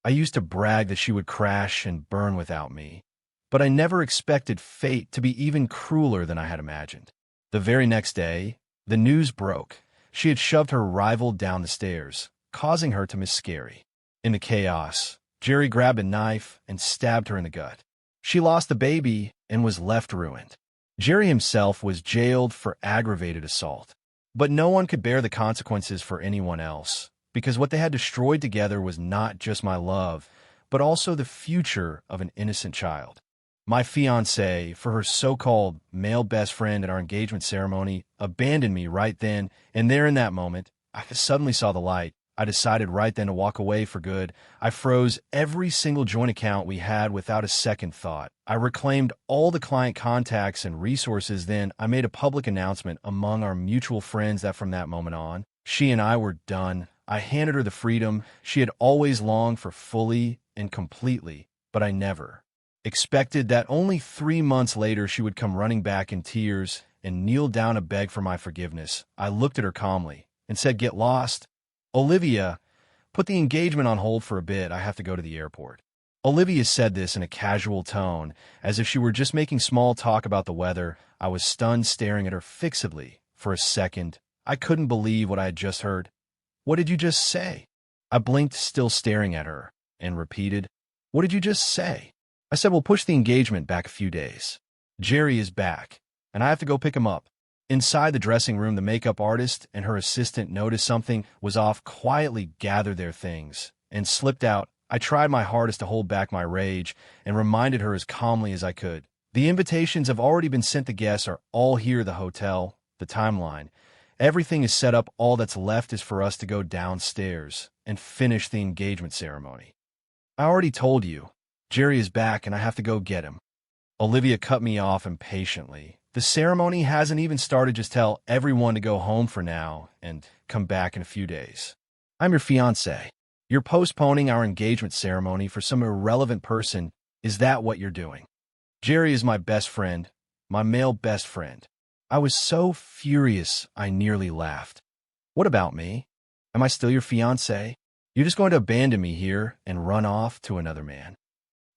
I used to brag that she would crash and burn without me, but I never expected fate to be even crueler than I had imagined. The very next day, the news broke. She had shoved her rival down the stairs, causing her to miss Scary. In the chaos, Jerry grabbed a knife and stabbed her in the gut. She lost the baby and was left ruined. Jerry himself was jailed for aggravated assault. But no one could bear the consequences for anyone else, because what they had destroyed together was not just my love, but also the future of an innocent child. My fiancée, for her so-called male best friend at our engagement ceremony, abandoned me right then, and there in that moment, I suddenly saw the light. I decided right then to walk away for good. I froze every single joint account we had without a second thought. I reclaimed all the client contacts and resources. Then I made a public announcement among our mutual friends that from that moment on, she and I were done. I handed her the freedom she had always longed for fully and completely, but I never expected that only 3 months later she would come running back in tears and kneel down to beg for my forgiveness. I looked at her calmly and said, "Get lost. Olivia, put the engagement on hold for a bit. I have to go to the airport." Olivia said this in a casual tone, as if she were just making small talk about the weather. I was stunned, staring at her fixedly. For a second, I couldn't believe what I had just heard. "What did you just say?" I blinked, still staring at her, and repeated, "What did you just say?" I said, "We'll push the engagement back a few days. Jerry is back, and I have to go pick him up." Inside the dressing room, the makeup artist and her assistant noticed something was off, quietly gathered their things, and slipped out. I tried my hardest to hold back my rage and reminded her as calmly as I could. "The invitations have already been sent. The guests are all here, the hotel, the timeline. Everything is set up. All that's left is for us to go downstairs and finish the engagement ceremony. I already told you. Jerry is back, and I have to go get him." Olivia cut me off impatiently. "The ceremony hasn't even started. Just tell everyone to go home for now and come back in a few days. I'm your fiancé. You're postponing our engagement ceremony for some irrelevant person. Is that what you're doing? Jerry is my best friend, my male best friend." I was so furious I nearly laughed. "What about me? Am I still your fiancé? You're just going to abandon me here and run off to another man?"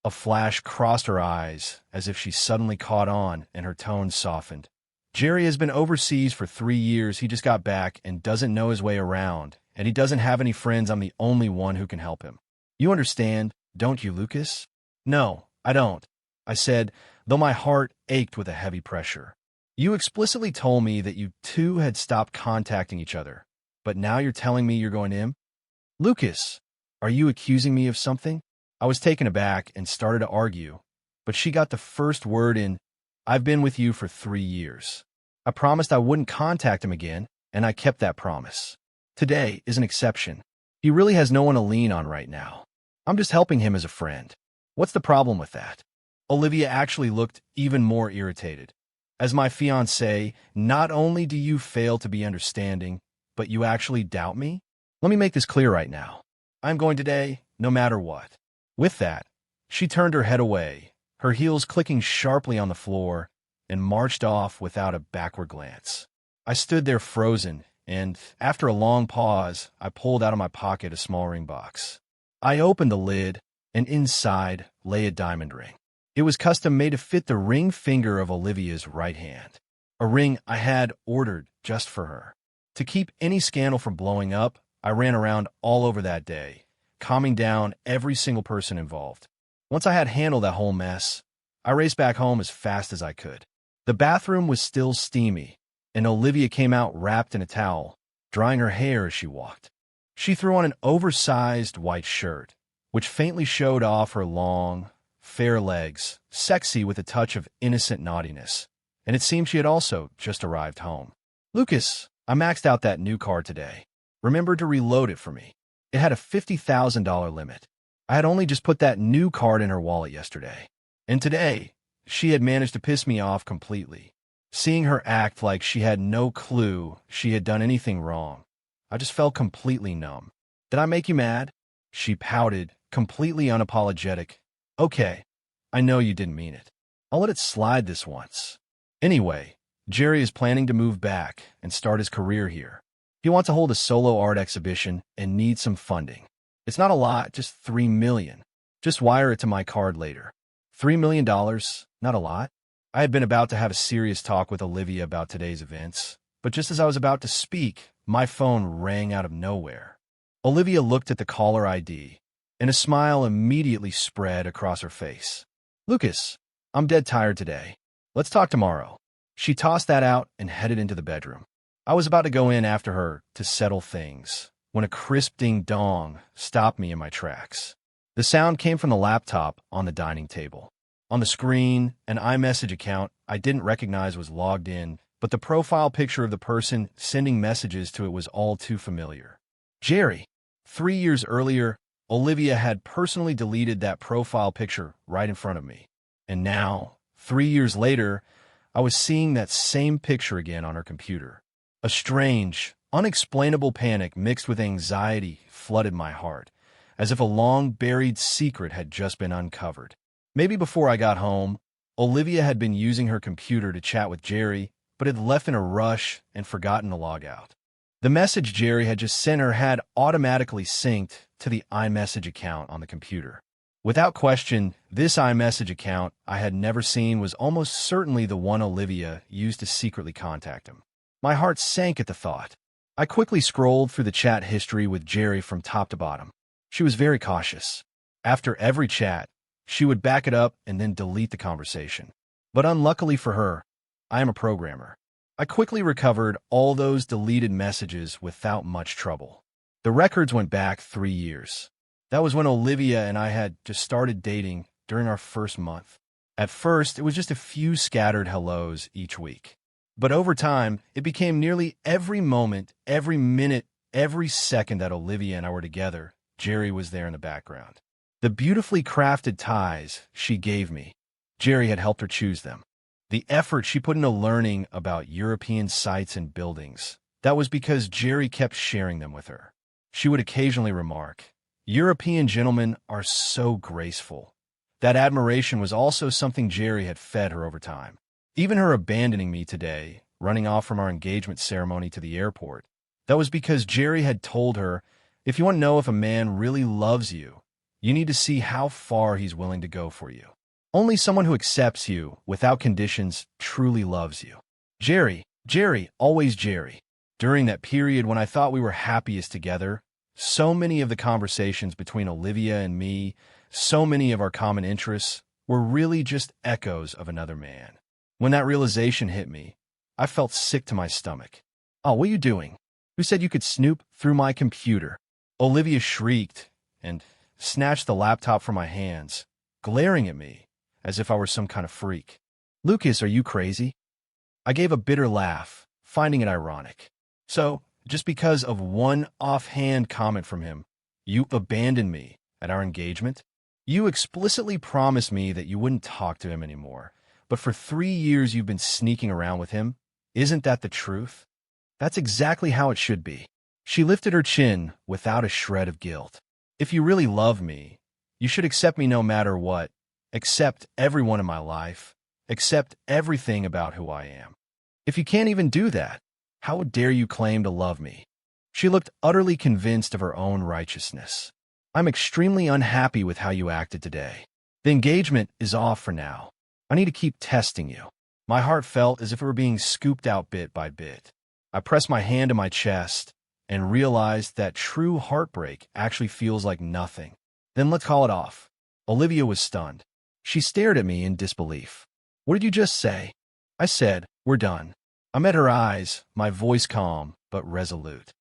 A flash crossed her eyes, as if she suddenly caught on, and her tone softened. "Jerry has been overseas for 3 years. He just got back and doesn't know his way around, and he doesn't have any friends. I'm the only one who can help him. You understand, don't you, Lucas?" "No, I don't," I said, though my heart ached with a heavy pressure. "You explicitly told me that you two had stopped contacting each other, but now you're telling me you're going to him? Lucas, are you accusing me of something?" I was taken aback and started to argue, but she got the first word in. "I've been with you for 3 years. I promised I wouldn't contact him again, and I kept that promise. Today is an exception. He really has no one to lean on right now. I'm just helping him as a friend. What's the problem with that?" Olivia actually looked even more irritated. "As my fiancé, not only do you fail to be understanding, but you actually doubt me? Let me make this clear right now. I'm going today, no matter what." With that, she turned her head away, her heels clicking sharply on the floor, and marched off without a backward glance. I stood there frozen, and, after a long pause, I pulled out of my pocket a small ring box. I opened the lid, and inside lay a diamond ring. It was custom-made to fit the ring finger of Olivia's right hand, a ring I had ordered just for her. To keep any scandal from blowing up, I ran around all over that day, calming down every single person involved. Once I had handled that whole mess, I raced back home as fast as I could. The bathroom was still steamy, and Olivia came out wrapped in a towel, drying her hair as she walked. She threw on an oversized white shirt, which faintly showed off her long, fair legs, sexy with a touch of innocent naughtiness, and it seemed she had also just arrived home. "Lucas, I maxed out that new card today. Remember to reload it for me. It had a $50,000 limit. I had only just put that new card in her wallet yesterday. And today, she had managed to piss me off completely. Seeing her act like she had no clue she had done anything wrong, I just felt completely numb. Did I make you mad?" She pouted, completely unapologetic. "Okay, I know you didn't mean it. I'll let it slide this once. Anyway, Jerry is planning to move back and start his career here. He wants to hold a solo art exhibition and needs some funding. It's not a lot, just $3 million. Just wire it to my card later. $3 million, not a lot. I had been about to have a serious talk with Olivia about today's events, but just as I was about to speak, my phone rang out of nowhere. Olivia looked at the caller ID, and a smile immediately spread across her face. Lucas, I'm dead tired today. Let's talk tomorrow. She tossed that out and headed into the bedroom. I was about to go in after her to settle things when a crisp ding-dong stopped me in my tracks. The sound came from the laptop on the dining table. On the screen, an iMessage account I didn't recognize was logged in, but the profile picture of the person sending messages to it was all too familiar. Jerry. 3 years earlier, Olivia had personally deleted that profile picture right in front of me. And now, 3 years later, I was seeing that same picture again on her computer. A strange, unexplainable panic mixed with anxiety flooded my heart, as if a long-buried secret had just been uncovered. Maybe before I got home, Olivia had been using her computer to chat with Jerry, but had left in a rush and forgotten to log out. The message Jerry had just sent her had automatically synced to the iMessage account on the computer. Without question, this iMessage account I had never seen was almost certainly the one Olivia used to secretly contact him. My heart sank at the thought. I quickly scrolled through the chat history with Jerry from top to bottom. She was very cautious. After every chat, she would back it up and then delete the conversation. But unluckily for her, I am a programmer. I quickly recovered all those deleted messages without much trouble. The records went back 3 years. That was when Olivia and I had just started dating during our first month. At first, it was just a few scattered hellos each week. But over time, it became nearly every moment, every minute, every second that Olivia and I were together, Jerry was there in the background. The beautifully crafted ties she gave me, Jerry had helped her choose them. The effort she put into learning about European sites and buildings, that was because Jerry kept sharing them with her. She would occasionally remark, "European gentlemen are so graceful." That admiration was also something Jerry had fed her over time. Even her abandoning me today, running off from our engagement ceremony to the airport, that was because Jerry had told her, if you want to know if a man really loves you, you need to see how far he's willing to go for you. Only someone who accepts you without conditions truly loves you. Jerry, always Jerry. During that period when I thought we were happiest together, so many of the conversations between Olivia and me, so many of our common interests, were really just echoes of another man. When that realization hit me, I felt sick to my stomach. "Oh, what are you doing? Who said you could snoop through my computer?" Olivia shrieked and snatched the laptop from my hands, glaring at me as if I were some kind of freak. "Lucas, are you crazy?" I gave a bitter laugh, finding it ironic. "So, just because of one offhand comment from him, you abandoned me at our engagement? You explicitly promised me that you wouldn't talk to him anymore, but for 3 years you've been sneaking around with him? Isn't that the truth?" "That's exactly how it should be." She lifted her chin without a shred of guilt. "If you really love me, you should accept me no matter what. Accept everyone in my life. Accept everything about who I am. If you can't even do that, how dare you claim to love me?" She looked utterly convinced of her own righteousness. "I'm extremely unhappy with how you acted today. The engagement is off for now. I need to keep testing you." My heart felt as if it were being scooped out bit by bit. I pressed my hand to my chest and realized that true heartbreak actually feels like nothing. "Then let's call it off." Olivia was stunned. She stared at me in disbelief. "What did you just say?" I said, "We're done." I met her eyes, my voice calm but resolute.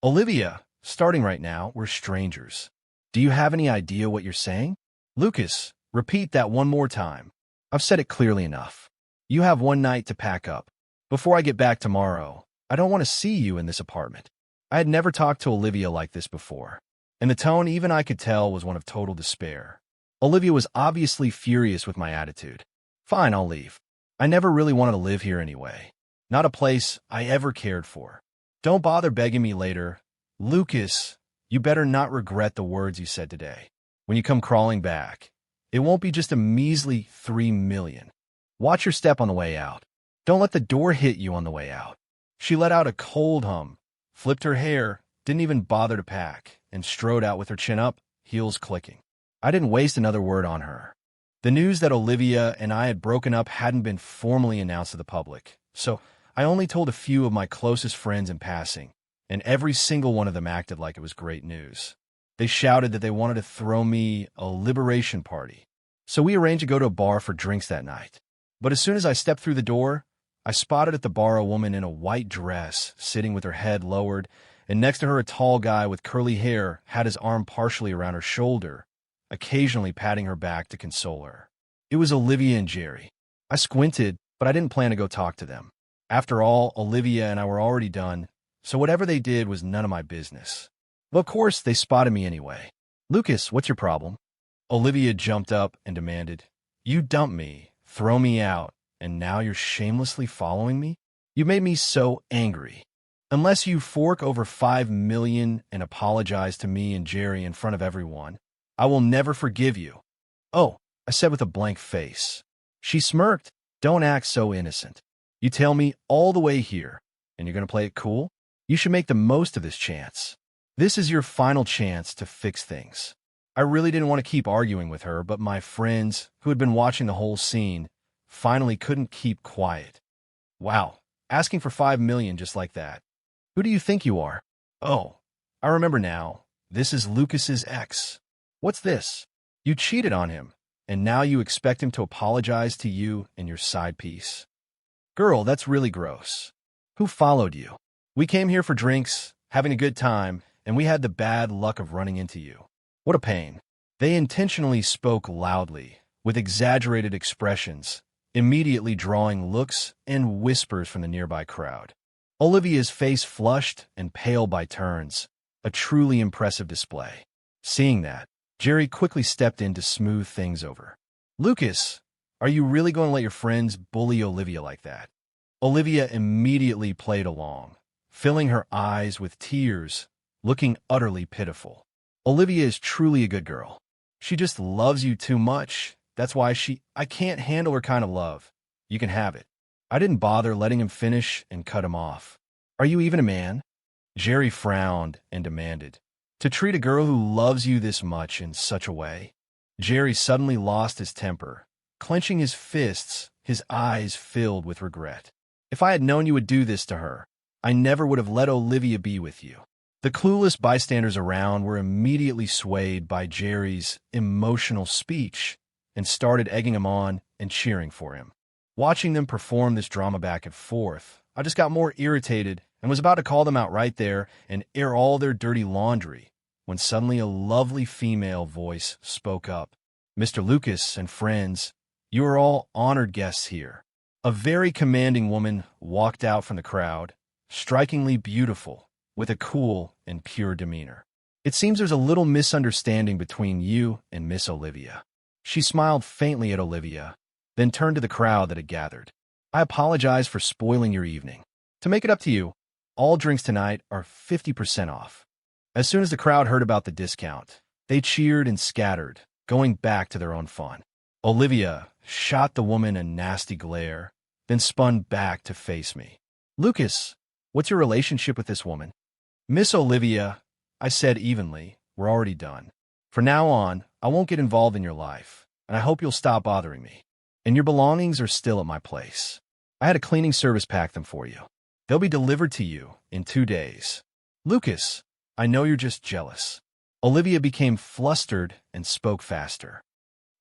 "Olivia, starting right now, we're strangers. Do you have any idea what you're saying?" "Lucas, repeat that one more time." "I've said it clearly enough. You have one night to pack up. Before I get back tomorrow, I don't want to see you in this apartment." I had never talked to Olivia like this before, and the tone even I could tell was one of total despair. Olivia was obviously furious with my attitude. "Fine, I'll leave. I never really wanted to live here anyway. Not a place I ever cared for. Don't bother begging me later. Lucas, you better not regret the words you said today. When you come crawling back, it won't be just a measly $3 million. Watch your step on the way out. Don't let the door hit you on the way out." She let out a cold hum, flipped her hair, didn't even bother to pack, and strode out with her chin up, heels clicking. I didn't waste another word on her. The news that Olivia and I had broken up hadn't been formally announced to the public, so I only told a few of my closest friends in passing, and every single one of them acted like it was great news. They shouted that they wanted to throw me a liberation party. So we arranged to go to a bar for drinks that night. But as soon as I stepped through the door, I spotted at the bar a woman in a white dress, sitting with her head lowered, and next to her a tall guy with curly hair had his arm partially around her shoulder, occasionally patting her back to console her. It was Olivia and Jerry. I squinted, but I didn't plan to go talk to them. After all, Olivia and I were already done, so whatever they did was none of my business. Well, of course, they spotted me anyway. "Lucas, what's your problem?" Olivia jumped up and demanded. "You dumped me, throw me out, and now you're shamelessly following me? You made me so angry. Unless you fork over $5 million and apologize to me and Jerry in front of everyone, I will never forgive you." "Oh," I said with a blank face. She smirked. "Don't act so innocent. You tail me all the way here, and you're going to play it cool? You should make the most of this chance. This is your final chance to fix things." I really didn't want to keep arguing with her, but my friends, who had been watching the whole scene, finally couldn't keep quiet. "Wow, asking for $5 million just like that. Who do you think you are?" "Oh, I remember now. This is Lucas's ex." "What's this? You cheated on him, and now you expect him to apologize to you and your side piece? Girl, that's really gross. Who followed you? We came here for drinks, having a good time, and we had the bad luck of running into you. What a pain." They intentionally spoke loudly, with exaggerated expressions, immediately drawing looks and whispers from the nearby crowd. Olivia's face flushed and pale by turns, a truly impressive display. Seeing that, Jerry quickly stepped in to smooth things over. "Lucas, are you really going to let your friends bully Olivia like that?" Olivia immediately played along, filling her eyes with tears, looking utterly pitiful. "Olivia is truly a good girl. She just loves you too much. That's why I can't handle her kind of love. You can have it." I didn't bother letting him finish and cut him off. "Are you even a man?" Jerry frowned and demanded. "To treat a girl who loves you this much in such a way?" Jerry suddenly lost his temper, clenching his fists, his eyes filled with regret. "If I had known you would do this to her, I never would have let Olivia be with you." The clueless bystanders around were immediately swayed by Jerry's emotional speech and started egging him on and cheering for him. Watching them perform this drama back and forth, I just got more irritated and was about to call them out right there and air all their dirty laundry when suddenly a lovely female voice spoke up. "Mr. Lucas and friends, you are all honored guests here." A very commanding woman walked out from the crowd, strikingly beautiful, with a cool and pure demeanor. "It seems there's a little misunderstanding between you and Miss Olivia." She smiled faintly at Olivia, then turned to the crowd that had gathered. "I apologize for spoiling your evening. To make it up to you, all drinks tonight are 50% off." As soon as the crowd heard about the discount, they cheered and scattered, going back to their own fun. Olivia shot the woman a nasty glare, then spun back to face me. "Lucas, what's your relationship with this woman?" "Miss Olivia," I said evenly, "we're already done. From now on, I won't get involved in your life, and I hope you'll stop bothering me. And your belongings are still at my place. I had a cleaning service pack them for you. They'll be delivered to you in 2 days. Lucas, I know you're just jealous." Olivia became flustered and spoke faster.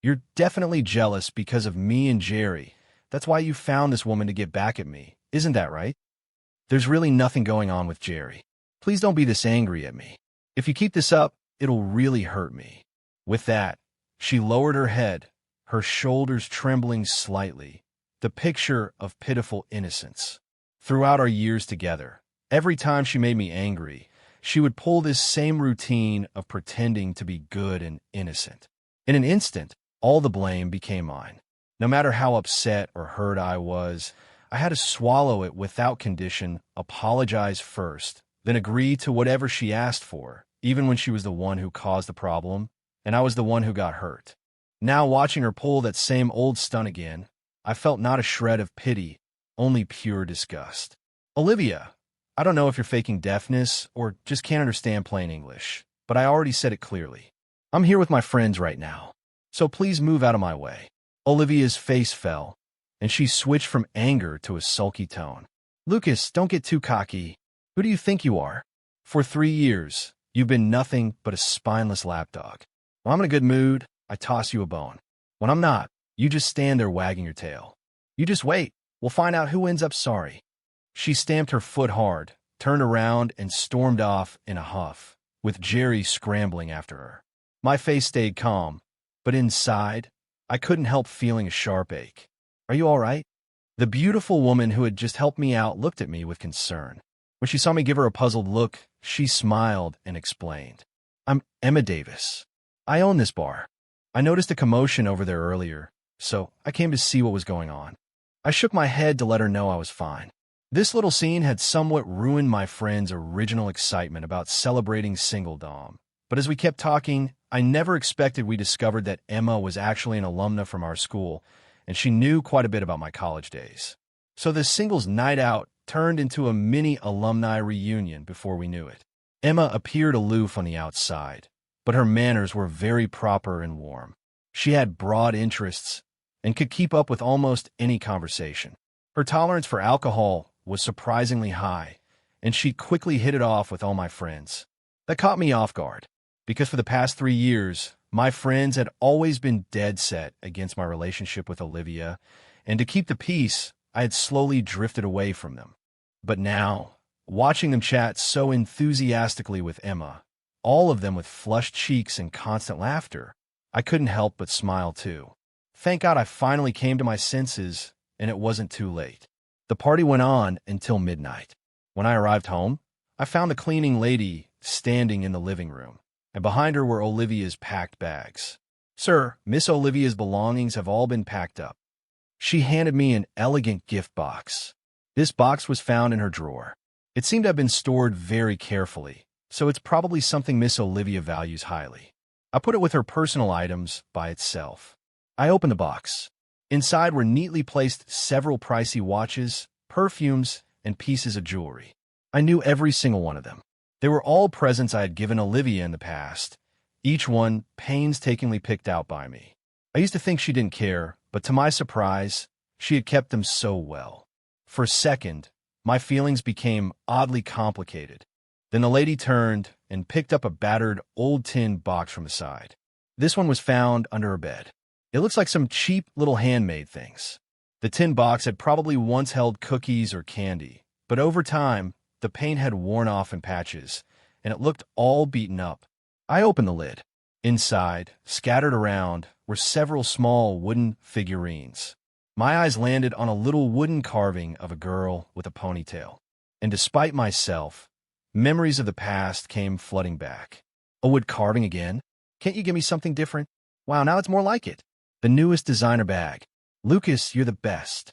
"You're definitely jealous because of me and Jerry. That's why you found this woman to get back at me. Isn't that right? There's really nothing going on with Jerry. Please don't be this angry at me. If you keep this up, it'll really hurt me." With that, she lowered her head, her shoulders trembling slightly, the picture of pitiful innocence. Throughout our years together, every time she made me angry, she would pull this same routine of pretending to be good and innocent. In an instant, all the blame became mine. No matter how upset or hurt I was, I had to swallow it without condition, apologize first, then agree to whatever she asked for, even when she was the one who caused the problem, and I was the one who got hurt. Now, watching her pull that same old stunt again, I felt not a shred of pity, only pure disgust. "Olivia, I don't know if you're faking deafness or just can't understand plain English, but but I already said it clearly. I'm here with my friends right now, so please move out of my way. Olivia's face fell, and she switched from anger to a sulky tone. Lucas, don't get too cocky. Who do you think you are? For 3 years, you've been nothing but a spineless lapdog. When I'm in a good mood, I toss you a bone. When I'm not, you just stand there wagging your tail. You just wait. We'll find out who ends up sorry. She stamped her foot hard, turned around, and stormed off in a huff, with Jerry scrambling after her. My face stayed calm, but inside, I couldn't help feeling a sharp ache. Are you all right? The beautiful woman who had just helped me out looked at me with concern. When she saw me give her a puzzled look, she smiled and explained. I'm Emma Davis. I own this bar. I noticed a commotion over there earlier, so I came to see what was going on. I shook my head to let her know I was fine. This little scene had somewhat ruined my friend's original excitement about celebrating singledom. But as we kept talking, I never expected we discovered that Emma was actually an alumna from our school, and she knew quite a bit about my college days. So this singles night out turned into a mini alumni reunion before we knew it. Emma appeared aloof on the outside, but her manners were very proper and warm. She had broad interests and could keep up with almost any conversation. Her tolerance for alcohol was surprisingly high, and she quickly hit it off with all my friends. That caught me off guard, because for the past 3 years, my friends had always been dead set against my relationship with Olivia, and to keep the peace, I had slowly drifted away from them. But now, watching them chat so enthusiastically with Emma, all of them with flushed cheeks and constant laughter, I couldn't help but smile too. Thank God I finally came to my senses, and it wasn't too late. The party went on until midnight. When I arrived home, I found the cleaning lady standing in the living room, and behind her were Olivia's packed bags. Sir, Miss Olivia's belongings have all been packed up. She handed me an elegant gift box. This box was found in her drawer. It seemed to have been stored very carefully, so it's probably something Miss Olivia values highly. I put it with her personal items by itself. I opened the box. Inside were neatly placed several pricey watches, perfumes, and pieces of jewelry. I knew every single one of them. They were all presents I had given Olivia in the past, each one painstakingly picked out by me. I used to think she didn't care, but to my surprise, she had kept them so well. For a second, my feelings became oddly complicated. Then the lady turned and picked up a battered old tin box from the side. This one was found under her bed. It looks like some cheap little handmade things. The tin box had probably once held cookies or candy, but over time, the paint had worn off in patches, and it looked all beaten up. I opened the lid. Inside, scattered around, were several small wooden figurines. My eyes landed on a little wooden carving of a girl with a ponytail. And despite myself, memories of the past came flooding back. A wood carving again? Can't you give me something different? Wow, now it's more like it. The newest designer bag. Lucas, you're the best.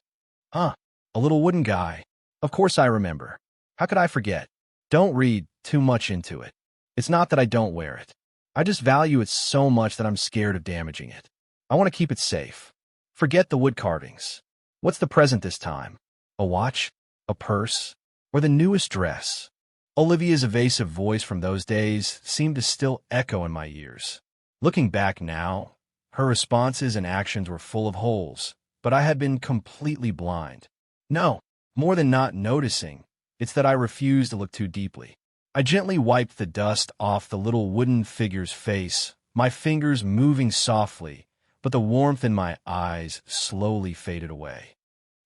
Huh, a little wooden guy. Of course I remember. How could I forget? Don't read too much into it. It's not that I don't wear it. I just value it so much that I'm scared of damaging it. I want to keep it safe. Forget the wood carvings. What's the present this time? A watch? A purse? Or the newest dress? Olivia's evasive voice from those days seemed to still echo in my ears. Looking back now, her responses and actions were full of holes, but I had been completely blind. No, more than not noticing, it's that I refused to look too deeply. I gently wiped the dust off the little wooden figure's face, my fingers moving softly, but the warmth in my eyes slowly faded away.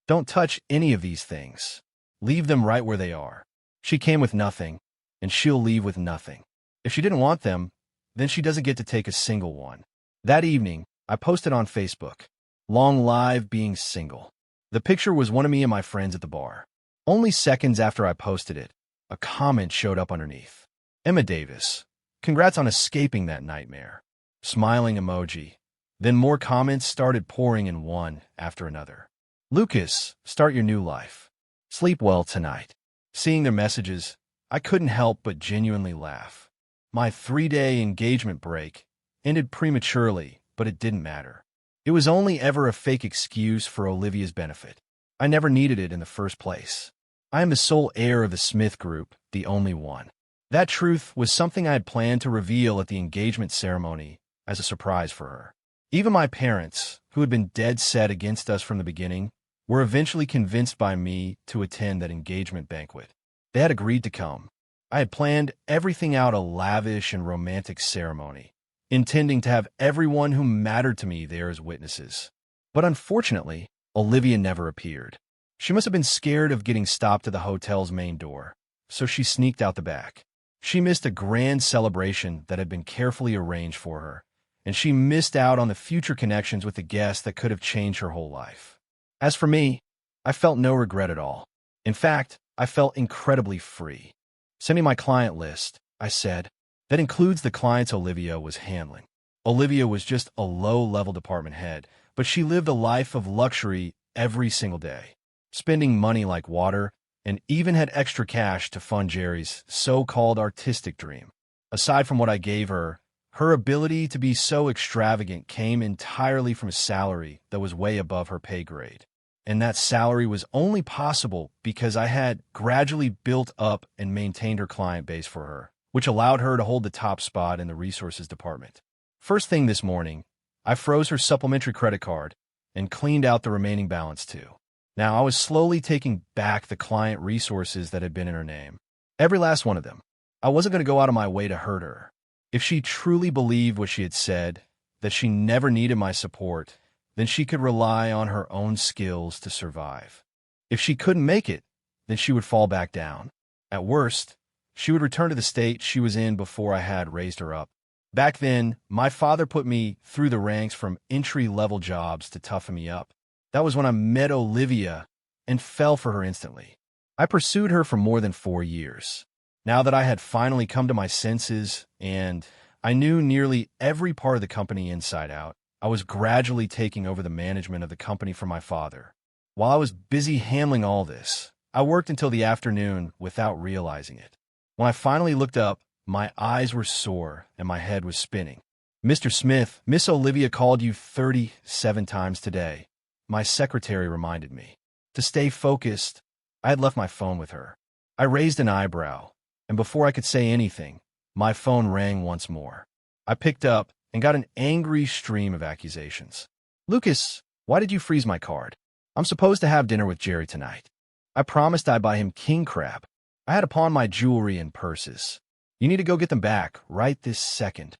Don't touch any of these things. Leave them right where they are. She came with nothing, and she'll leave with nothing. If she didn't want them, then she doesn't get to take a single one. That evening, I posted on Facebook, "Long live being single." The picture was one of me and my friends at the bar. Only seconds after I posted it, a comment showed up underneath. Emma Davis, congrats on escaping that nightmare. Smiling emoji. Then more comments started pouring in one after another. Lucas, start your new life. Sleep well tonight. Seeing their messages, I couldn't help but genuinely laugh. My 3-day engagement break ended prematurely, but it didn't matter. It was only ever a fake excuse for Olivia's benefit. I never needed it in the first place. I am the sole heir of the Smith Group, the only one. That truth was something I had planned to reveal at the engagement ceremony as a surprise for her. Even my parents, who had been dead set against us from the beginning, were eventually convinced by me to attend that engagement banquet. They had agreed to come. I had planned everything out, a lavish and romantic ceremony, intending to have everyone who mattered to me there as witnesses. But unfortunately, Olivia never appeared. She must have been scared of getting stopped at the hotel's main door, so she sneaked out the back. She missed a grand celebration that had been carefully arranged for her, and she missed out on the future connections with the guests that could have changed her whole life. As for me, I felt no regret at all. In fact, I felt incredibly free. "Send me my client list," I said. "That includes the clients Olivia was handling." Olivia was just a low-level department head, but she lived a life of luxury every single day, spending money like water, and even had extra cash to fund Jerry's so-called artistic dream. Aside from what I gave her, her ability to be so extravagant came entirely from a salary that was way above her pay grade. And that salary was only possible because I had gradually built up and maintained her client base for her, which allowed her to hold the top spot in the resources department. First thing this morning, I froze her supplementary credit card and cleaned out the remaining balance too. Now, I was slowly taking back the client resources that had been in her name. Every last one of them. I wasn't going to go out of my way to hurt her. If she truly believed what she had said, that she never needed my support, then she could rely on her own skills to survive. If she couldn't make it, then she would fall back down. At worst, she would return to the state she was in before I had raised her up. Back then, my father put me through the ranks from entry-level jobs to toughen me up. That was when I met Olivia and fell for her instantly. I pursued her for more than 4 years. Now that I had finally come to my senses and I knew nearly every part of the company inside out, I was gradually taking over the management of the company from my father. While I was busy handling all this, I worked until the afternoon without realizing it. When I finally looked up, my eyes were sore and my head was spinning. "Mr. Smith, Miss Olivia called you 37 times today," my secretary reminded me. To stay focused, I had left my phone with her. I raised an eyebrow, and before I could say anything, my phone rang once more. I picked up and got an angry stream of accusations. "Lucas, why did you freeze my card? I'm supposed to have dinner with Jerry tonight. I promised I'd buy him king crab. I had to pawn my jewelry and purses. You need to go get them back right this second."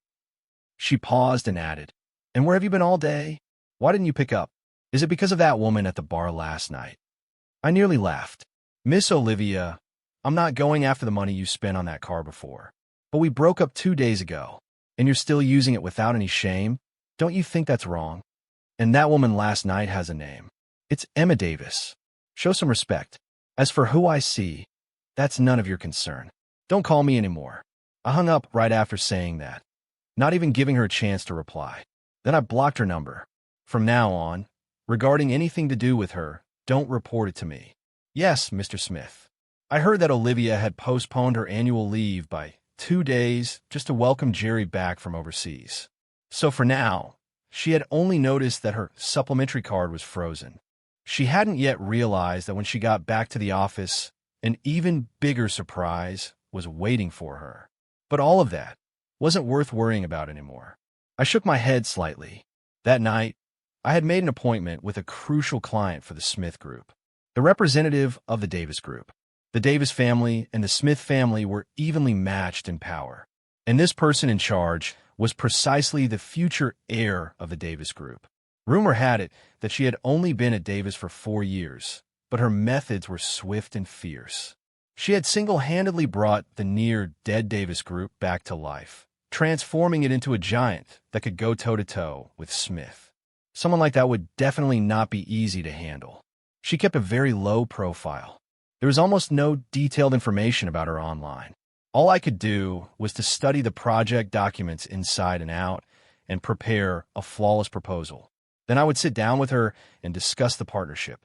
She paused and added, "And where have you been all day? Why didn't you pick up? Is it because of that woman at the bar last night?" I nearly laughed. "Miss Olivia, I'm not going after the money you spent on that car before. But we broke up 2 days ago, and you're still using it without any shame? Don't you think that's wrong? And that woman last night has a name. It's Emma Davis. Show some respect. As for who I see, that's none of your concern. Don't call me anymore." I hung up right after saying that, not even giving her a chance to reply. Then I blocked her number. From now on, regarding anything to do with her, don't report it to me. "Yes, Mr. Smith. I heard that Olivia had postponed her annual leave by 2 days just to welcome Jerry back from overseas. So for now, she had only noticed that her supplementary card was frozen. She hadn't yet realized that when she got back to the office, an even bigger surprise was waiting for her. But all of that wasn't worth worrying about anymore. I shook my head slightly. That night, I had made an appointment with a crucial client for the Smith Group, the representative of the Davis Group. The Davis family and the Smith family were evenly matched in power, and this person in charge was precisely the future heir of the Davis Group. Rumor had it that she had only been at Davis for 4 years, but her methods were swift and fierce. She had single-handedly brought the near-dead Davis Group back to life, transforming it into a giant that could go toe-to-toe with Smith. Someone like that would definitely not be easy to handle. She kept a very low profile. There was almost no detailed information about her online. All I could do was to study the project documents inside and out and prepare a flawless proposal. Then I would sit down with her and discuss the partnership.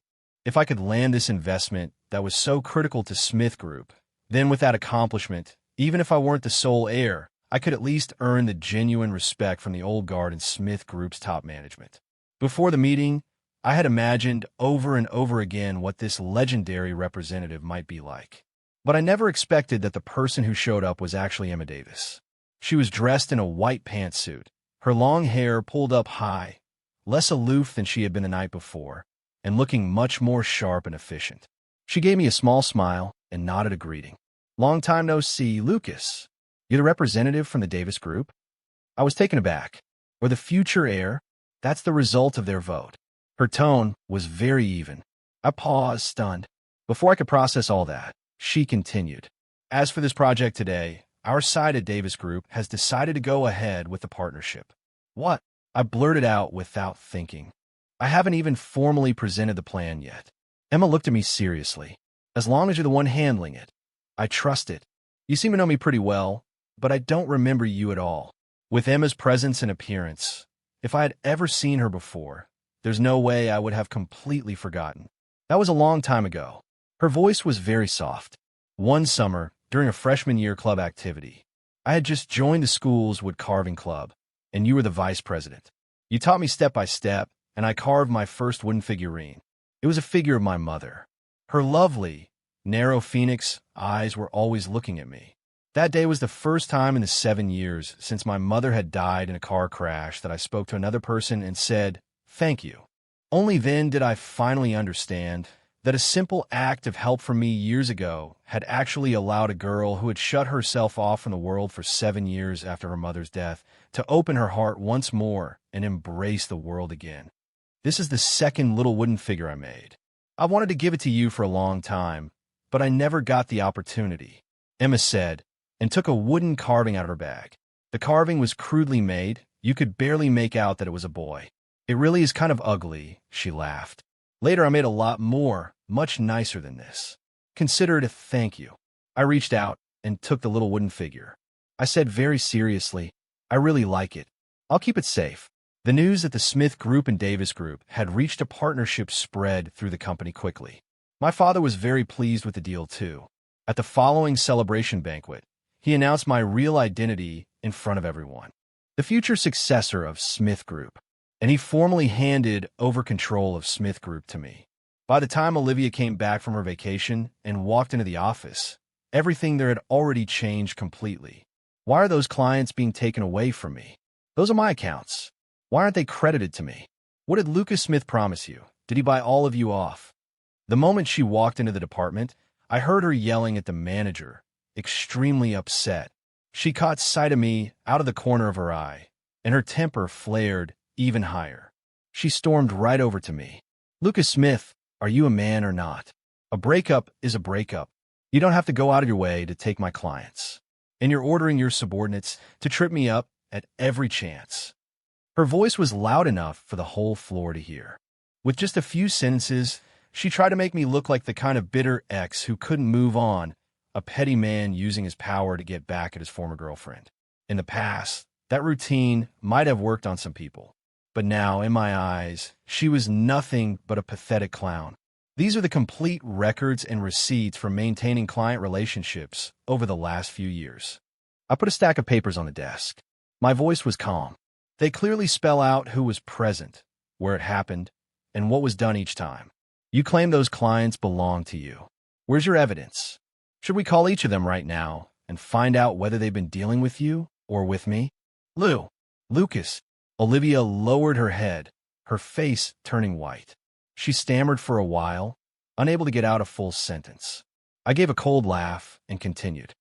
If I could land this investment that was so critical to Smith Group, then with that accomplishment, even if I weren't the sole heir, I could at least earn the genuine respect from the old guard and Smith Group's top management. Before the meeting, I had imagined over and over again what this legendary representative might be like. But I never expected that the person who showed up was actually Emma Davis. She was dressed in a white pantsuit, her long hair pulled up high, less aloof than she had been the night before, and looking much more sharp and efficient. She gave me a small smile and nodded a greeting. "Long time no see, Lucas. You're the representative from the Davis Group?" I was taken aback. "Or the future heir? That's the result of their vote." Her tone was very even. I paused, stunned. Before I could process all that, she continued. "As for this project today, our side at Davis Group has decided to go ahead with the partnership." "What?" I blurted out without thinking. "I haven't even formally presented the plan yet." Emma looked at me seriously. "As long as you're the one handling it, I trust it. You seem to know me pretty well, but I don't remember you at all." With Emma's presence and appearance, if I had ever seen her before, there's no way I would have completely forgotten. That was a long time ago. Her voice was very soft. One summer, during a freshman year club activity, I had just joined the school's wood carving club, and you were the vice president. You taught me step by step, and I carved my first wooden figurine. It was a figure of my mother. Her lovely, narrow phoenix eyes were always looking at me. That day was the first time in the 7 years since my mother had died in a car crash that I spoke to another person and said, "Thank you." Only then did I finally understand that a simple act of help from me years ago had actually allowed a girl who had shut herself off from the world for 7 years after her mother's death to open her heart once more and embrace the world again. This is the second little wooden figure I made. I wanted to give it to you for a long time, but I never got the opportunity," Emma said, and took a wooden carving out of her bag. The carving was crudely made. You could barely make out that it was a boy. "It really is kind of ugly," she laughed. "Later I made a lot more, much nicer than this. Consider it a thank you." I reached out and took the little wooden figure. I said very seriously, "I really like it. I'll keep it safe." The news that the Smith Group and Davis Group had reached a partnership spread through the company quickly. My father was very pleased with the deal too. At the following celebration banquet, he announced my real identity in front of everyone. The future successor of Smith Group. And he formally handed over control of Smith Group to me. By the time Olivia came back from her vacation and walked into the office, everything there had already changed completely. Why are those clients being taken away from me? Those are my accounts. Why aren't they credited to me? What did Lucas Smith promise you? Did he buy all of you off? The moment she walked into the department, I heard her yelling at the manager, extremely upset. She caught sight of me out of the corner of her eye, and her temper flared even higher. She stormed right over to me. "Lucas Smith, are you a man or not? A breakup is a breakup. You don't have to go out of your way to take my clients. And you're ordering your subordinates to trip me up at every chance." Her voice was loud enough for the whole floor to hear. With just a few sentences, she tried to make me look like the kind of bitter ex who couldn't move on, a petty man using his power to get back at his former girlfriend. In the past, that routine might have worked on some people. But now, in my eyes, she was nothing but a pathetic clown. These are the complete records and receipts for maintaining client relationships over the last few years. I put a stack of papers on the desk. My voice was calm. They clearly spell out who was present, where it happened, and what was done each time. You claim those clients belong to you. Where's your evidence? Should we call each of them right now and find out whether they've been dealing with you or with me? Lucas. Olivia lowered her head, her face turning white. She stammered for a while, unable to get out a full sentence. I gave a cold laugh and continued.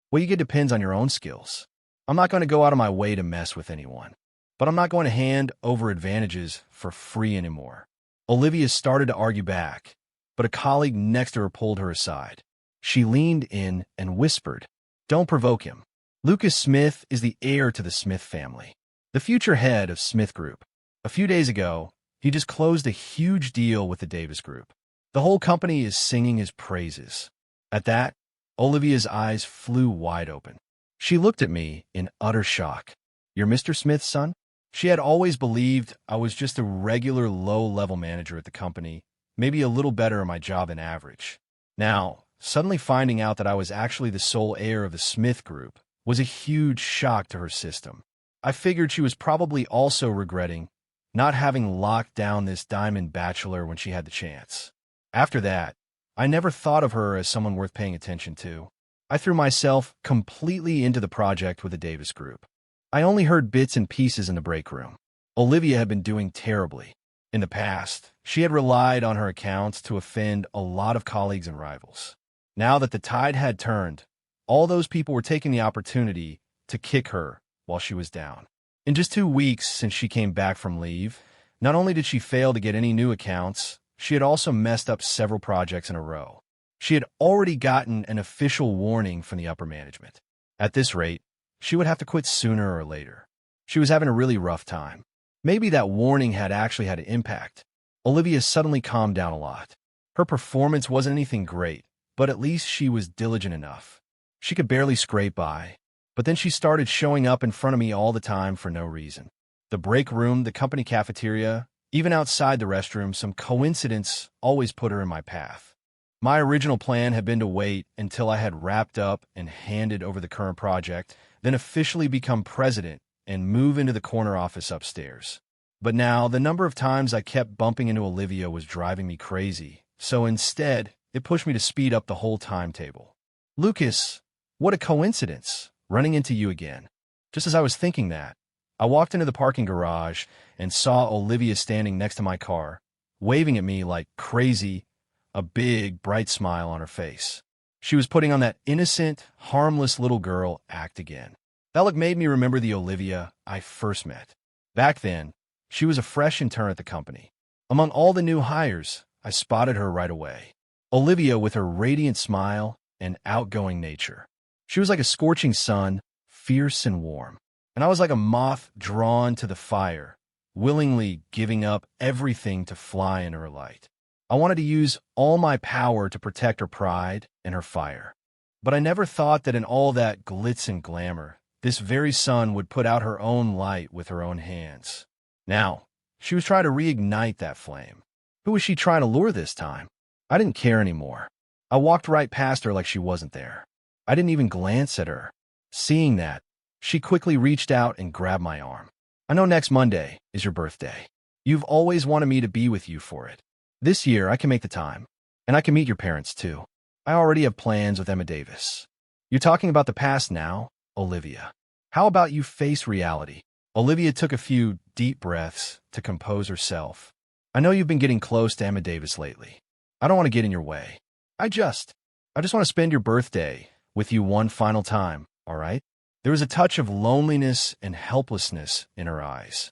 "What you get depends on your own skills. I'm not going to go out of my way to mess with anyone, but I'm not going to hand over advantages for free anymore." Olivia started to argue back, but a colleague next to her pulled her aside. She leaned in and whispered, "Don't provoke him. Lucas Smith is the heir to the Smith family, the future head of Smith Group. A few days ago, he just closed a huge deal with the Davis Group. The whole company is singing his praises." At that, Olivia's eyes flew wide open. She looked at me in utter shock. "You're Mr. Smith's son?" She had always believed I was just a regular low-level manager at the company, maybe a little better at my job than average. Now, suddenly finding out that I was actually the sole heir of the Smith Group was a huge shock to her system. I figured she was probably also regretting not having locked down this diamond bachelor when she had the chance. After that, I never thought of her as someone worth paying attention to. I threw myself completely into the project with the Davis Group. I only heard bits and pieces in the break room. Olivia had been doing terribly. In the past, she had relied on her accounts to offend a lot of colleagues and rivals. Now that the tide had turned, all those people were taking the opportunity to kick her while she was down. In just 2 weeks since she came back from leave, not only did she fail to get any new accounts, she had also messed up several projects in a row. She had already gotten an official warning from the upper management. At this rate, she would have to quit sooner or later. She was having a really rough time. Maybe that warning had actually had an impact. Olivia suddenly calmed down a lot. Her performance wasn't anything great, but at least she was diligent enough. She could barely scrape by, but then she started showing up in front of me all the time for no reason. The break room, the company cafeteria, even outside the restroom, some coincidence always put her in my path. My original plan had been to wait until I had wrapped up and handed over the current project, then officially become president and move into the corner office upstairs. But now, the number of times I kept bumping into Olivia was driving me crazy, so instead, it pushed me to speed up the whole timetable. Lucas, what a coincidence, running into you again. Just as I was thinking that, I walked into the parking garage and saw Olivia standing next to my car, waving at me like crazy, a big, bright smile on her face. She was putting on that innocent, harmless little girl act again. That look made me remember the Olivia I first met. Back then, she was a fresh intern at the company. Among all the new hires, I spotted her right away. Olivia with her radiant smile and outgoing nature. She was like a scorching sun, fierce and warm. And I was like a moth drawn to the fire, willingly giving up everything to fly in her light. I wanted to use all my power to protect her pride and her fire. But I never thought that in all that glitz and glamour, this very sun would put out her own light with her own hands. Now, she was trying to reignite that flame. Who was she trying to lure this time? I didn't care anymore. I walked right past her like she wasn't there. I didn't even glance at her. Seeing that, she quickly reached out and grabbed my arm. I know next Monday is your birthday. You've always wanted me to be with you for it. This year, I can make the time. And I can meet your parents, too. I already have plans with Emma Davis. You're talking about the past now, Olivia. How about you face reality? Olivia took a few deep breaths to compose herself. I know you've been getting close to Emma Davis lately. I don't want to get in your way. I just want to spend your birthday with you one final time, all right? There was a touch of loneliness and helplessness in her eyes.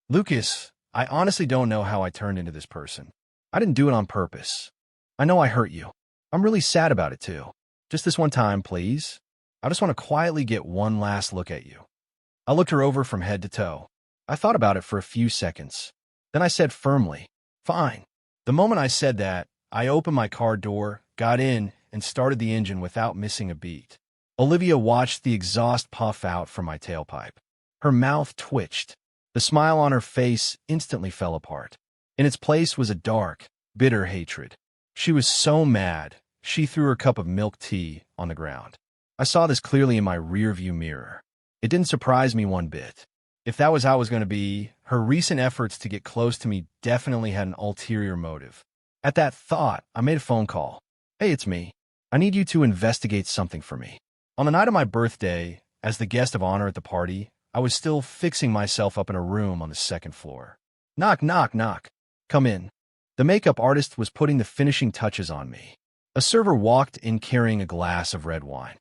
Lucas, I honestly don't know how I turned into this person. I didn't do it on purpose. I know I hurt you. I'm really sad about it, too. Just this one time, please. I just want to quietly get one last look at you. I looked her over from head to toe. I thought about it for a few seconds. Then I said firmly, fine. The moment I said that, I opened my car door, got in, and started the engine without missing a beat. Olivia watched the exhaust puff out from my tailpipe. Her mouth twitched. The smile on her face instantly fell apart. In its place was a dark, bitter hatred. She was so mad, she threw her cup of milk tea on the ground. I saw this clearly in my rearview mirror. It didn't surprise me one bit. If that was how it was going to be, her recent efforts to get close to me definitely had an ulterior motive. At that thought, I made a phone call. Hey, it's me. I need you to investigate something for me. On the night of my birthday, as the guest of honor at the party, I was still fixing myself up in a room on the second floor. Knock, knock, knock. Come in. The makeup artist was putting the finishing touches on me. A server walked in carrying a glass of red wine.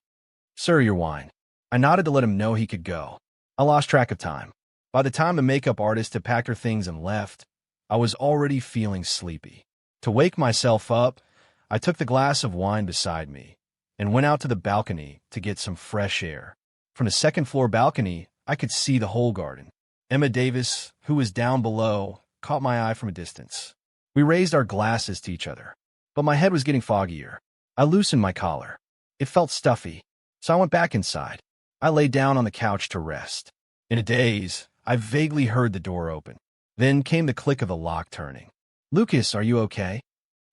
Sir, your wine. I nodded to let him know he could go. I lost track of time. By the time the makeup artist had packed her things and left, I was already feeling sleepy. To wake myself up, I took the glass of wine beside me and went out to the balcony to get some fresh air. From the second-floor balcony, I could see the whole garden. Emma Davis, who was down below, caught my eye from a distance. We raised our glasses to each other, but my head was getting foggier. I loosened my collar. It felt stuffy, so I went back inside. I lay down on the couch to rest. In a daze, I vaguely heard the door open. Then came the click of the lock turning. Lucas, are you okay?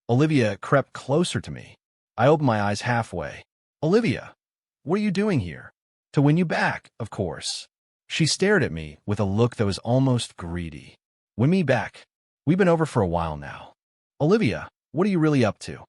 Olivia crept closer to me. I opened my eyes halfway. Olivia, what are you doing here? To win you back, of course. She stared at me with a look that was almost greedy. Win me back? We've been over for a while now. Olivia, what are you really up to?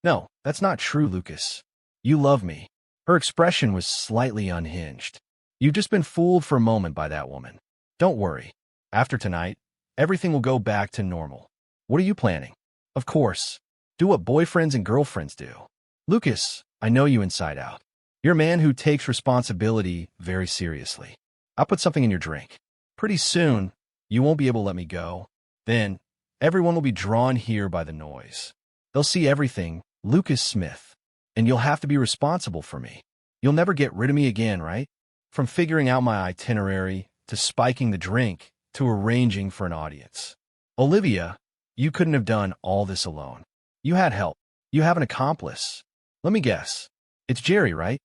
No, that's not true, Lucas. You love me. Her expression was slightly unhinged. You've just been fooled for a moment by that woman. Don't worry. After tonight, everything will go back to normal. What are you planning? Of course. Do what boyfriends and girlfriends do. Lucas, I know you inside out. You're a man who takes responsibility very seriously. I'll put something in your drink. Pretty soon, you won't be able to let me go. Then, everyone will be drawn here by the noise. They'll see everything, Lucas Smith, and you'll have to be responsible for me. You'll never get rid of me again, right? From figuring out my itinerary, to spiking the drink, to arranging for an audience. Olivia, you couldn't have done all this alone. You had help. You have an accomplice. Let me guess. It's Jerry, right?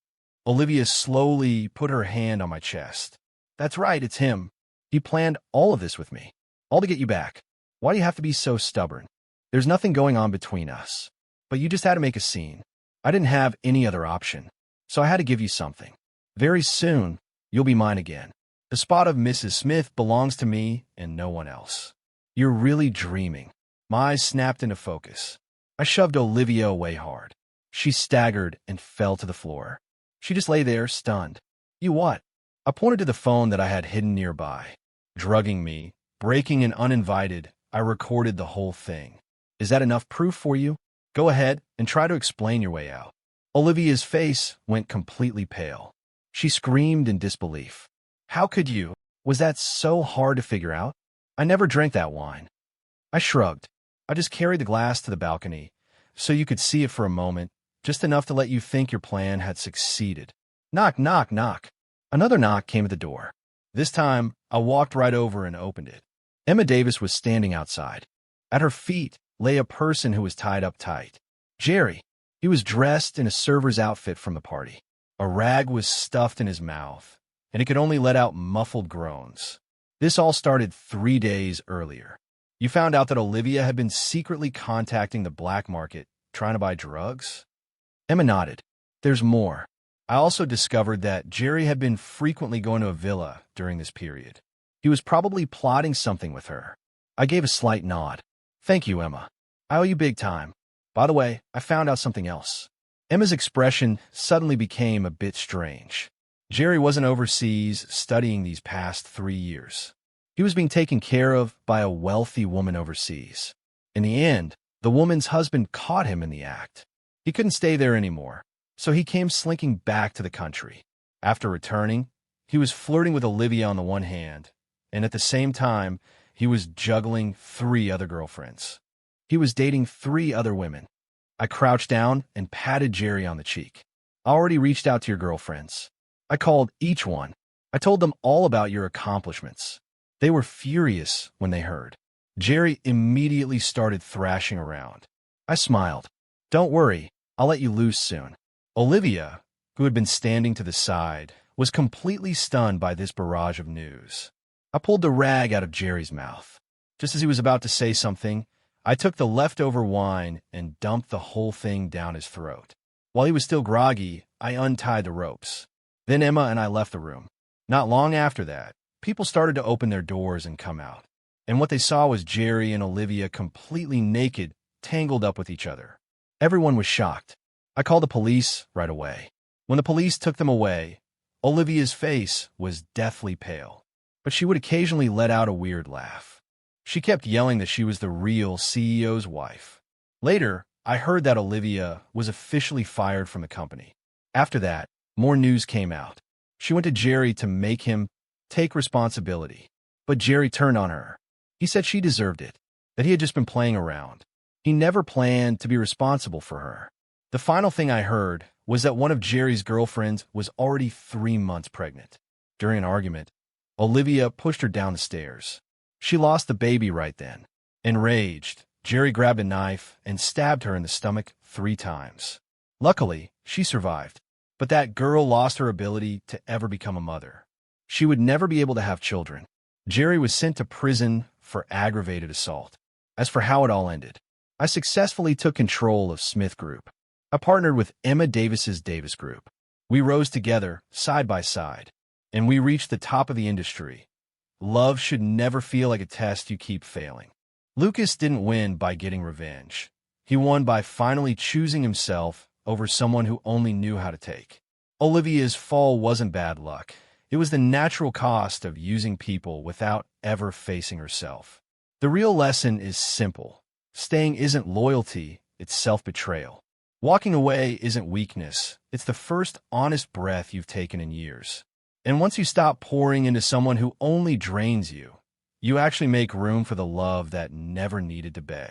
Olivia slowly put her hand on my chest. That's right, it's him. He planned all of this with me. All to get you back. Why do you have to be so stubborn? There's nothing going on between us. But you just had to make a scene. I didn't have any other option. So I had to give you something. Very soon, you'll be mine again. The spot of Mrs. Smith belongs to me and no one else. You're really dreaming. My eyes snapped into focus. I shoved Olivia away hard. She staggered and fell to the floor. She just lay there, stunned. You what? I pointed to the phone that I had hidden nearby. Drugging me, breaking and uninvited, I recorded the whole thing. Is that enough proof for you? Go ahead and try to explain your way out. Olivia's face went completely pale. She screamed in disbelief. How could you? Was that so hard to figure out? I never drank that wine. I shrugged. I just carried the glass to the balcony, so you could see it for a moment, just enough to let you think your plan had succeeded. Knock, knock, knock. Another knock came at the door. This time, I walked right over and opened it. Emma Davis was standing outside. At her feet lay a person who was tied up tight. Jerry. He was dressed in a server's outfit from the party. A rag was stuffed in his mouth, and he could only let out muffled groans. This all started 3 days earlier. You found out that Olivia had been secretly contacting the black market, trying to buy drugs? Emma nodded. There's more. I also discovered that Jerry had been frequently going to a villa during this period. He was probably plotting something with her. I gave a slight nod. Thank you, Emma. I owe you big time. By the way, I found out something else. Emma's expression suddenly became a bit strange. Jerry wasn't overseas studying these past 3 years. He was being taken care of by a wealthy woman overseas. In the end, the woman's husband caught him in the act. He couldn't stay there anymore, so he came slinking back to the country. After returning, he was flirting with Olivia on the one hand, and at the same time, he was juggling 3 other girlfriends. He was dating 3 other women. I crouched down and patted Jerry on the cheek. I already reached out to your girlfriends. I called each one. I told them all about your accomplishments. They were furious when they heard. Jerry immediately started thrashing around. I smiled. Don't worry, I'll let you loose soon. Olivia, who had been standing to the side, was completely stunned by this barrage of news. I pulled the rag out of Jerry's mouth. Just as he was about to say something, I took the leftover wine and dumped the whole thing down his throat. While he was still groggy, I untied the ropes. Then Emma and I left the room. Not long after that, people started to open their doors and come out. And what they saw was Jerry and Olivia completely naked, tangled up with each other. Everyone was shocked. I called the police right away. When the police took them away, Olivia's face was deathly pale, but she would occasionally let out a weird laugh. She kept yelling that she was the real CEO's wife. Later, I heard that Olivia was officially fired from the company. After that, more news came out. She went to Jerry to make him take responsibility. But Jerry turned on her. He said she deserved it, that he had just been playing around. He never planned to be responsible for her. The final thing I heard was that one of Jerry's girlfriends was already 3 months pregnant. During an argument, Olivia pushed her down the stairs. She lost the baby right then. Enraged, Jerry grabbed a knife and stabbed her in the stomach 3 times. Luckily, she survived. But that girl lost her ability to ever become a mother. She would never be able to have children. Jerry was sent to prison for aggravated assault. As for how it all ended, I successfully took control of Smith Group. I partnered with Emma Davis's Davis Group. We rose together, side by side, and we reached the top of the industry. Love should never feel like a test you keep failing. Lucas didn't win by getting revenge. He won by finally choosing himself over someone who only knew how to take. Olivia's fall wasn't bad luck. It was the natural cost of using people without ever facing herself. The real lesson is simple. Staying isn't loyalty, it's self-betrayal. Walking away isn't weakness, it's the first honest breath you've taken in years. And once you stop pouring into someone who only drains you, you actually make room for the love that never needed to beg.